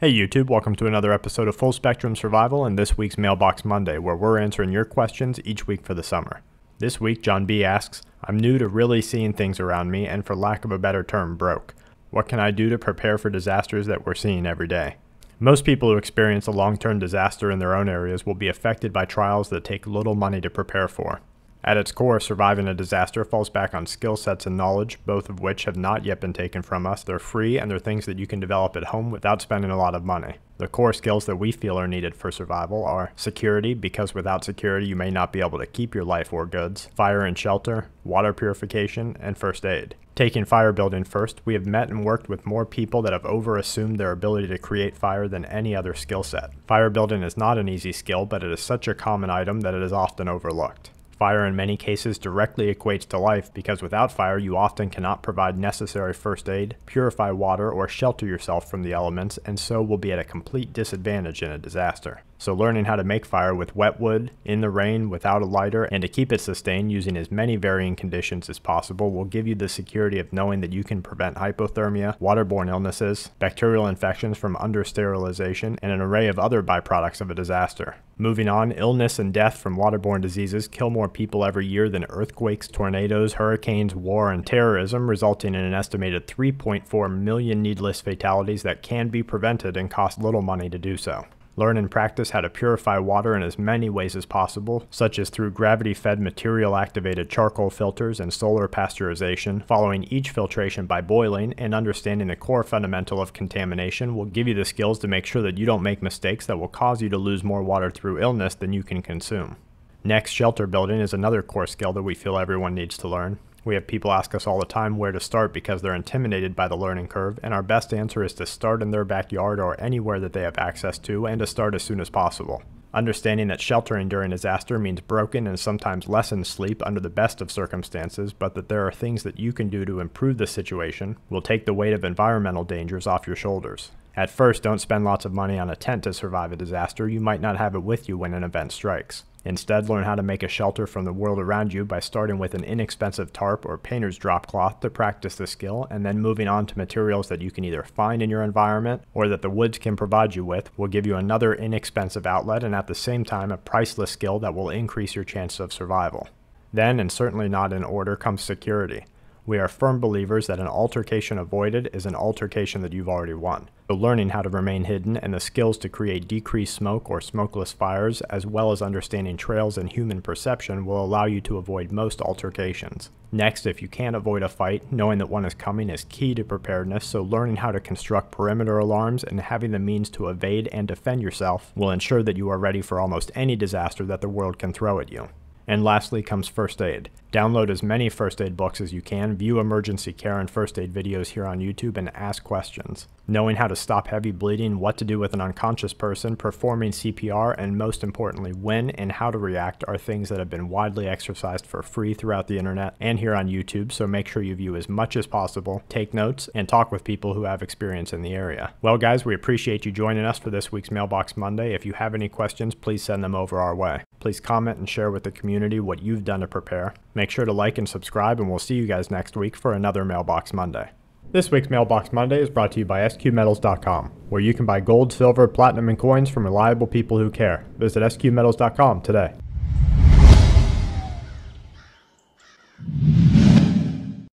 Hey YouTube, welcome to another episode of Full Spectrum Survival and this week's Mailbox Monday, where we're answering your questions each week for the summer. This week, John B asks, I'm new to really seeing things around me and for lack of a better term, broke. What can I do to prepare for disasters that we're seeing every day? Most people who experience a long-term disaster in their own areas will be affected by trials that take little money to prepare for. At its core, surviving a disaster falls back on skill sets and knowledge, both of which have not yet been taken from us. They're free and they're things that you can develop at home without spending a lot of money. The core skills that we feel are needed for survival are security, because without security you may not be able to keep your life or goods, fire and shelter, water purification, and first aid. Taking fire building first, we have met and worked with more people that have overassumed their ability to create fire than any other skill set. Fire building is not an easy skill, but it is such a common item that it is often overlooked. Fire in many cases directly equates to life because without fire you often cannot provide necessary first aid, purify water, or shelter yourself from the elements, and so will be at a complete disadvantage in a disaster. So learning how to make fire with wet wood, in the rain, without a lighter, and to keep it sustained using as many varying conditions as possible will give you the security of knowing that you can prevent hypothermia, waterborne illnesses, bacterial infections from under-sterilization, and an array of other byproducts of a disaster. Moving on, illness and death from waterborne diseases kill more people every year than earthquakes, tornadoes, hurricanes, war, and terrorism, resulting in an estimated 3.4 million needless fatalities that can be prevented and cost little money to do so. Learn and practice how to purify water in as many ways as possible, such as through gravity-fed material-activated charcoal filters and solar pasteurization. Following each filtration by boiling and understanding the core fundamental of contamination will give you the skills to make sure that you don't make mistakes that will cause you to lose more water through illness than you can consume. Next, shelter building is another core skill that we feel everyone needs to learn. We have people ask us all the time where to start because they're intimidated by the learning curve, and our best answer is to start in their backyard or anywhere that they have access to, and to start as soon as possible. Understanding that sheltering during disaster means broken and sometimes lessened sleep under the best of circumstances, but that there are things that you can do to improve the situation will take the weight of environmental dangers off your shoulders. At first, don't spend lots of money on a tent to survive a disaster. You might not have it with you when an event strikes. Instead, learn how to make a shelter from the world around you by starting with an inexpensive tarp or painter's drop cloth to practice the skill, and then moving on to materials that you can either find in your environment or that the woods can provide you with will give you another inexpensive outlet and at the same time a priceless skill that will increase your chance of survival. Then, and certainly not in order, comes security. We are firm believers that an altercation avoided is an altercation that you've already won. So learning how to remain hidden and the skills to create decreased smoke or smokeless fires, as well as understanding trails and human perception, will allow you to avoid most altercations. Next, if you can't avoid a fight, knowing that one is coming is key to preparedness, so learning how to construct perimeter alarms and having the means to evade and defend yourself will ensure that you are ready for almost any disaster that the world can throw at you. And lastly comes first aid. Download as many first aid books as you can, view emergency care and first aid videos here on YouTube, and ask questions. Knowing how to stop heavy bleeding, what to do with an unconscious person, performing CPR, and most importantly, when and how to react are things that have been widely exercised for free throughout the internet and here on YouTube, so make sure you view as much as possible, take notes, and talk with people who have experience in the area. Well guys, we appreciate you joining us for this week's Mailbox Monday. If you have any questions, please send them over our way. Please comment and share with the community what you've done to prepare. Make sure to like and subscribe, and we'll see you guys next week for another Mailbox Monday. This week's Mailbox Monday is brought to you by sqmetals.com, where you can buy gold, silver, platinum, and coins from reliable people who care. Visit sqmetals.com today.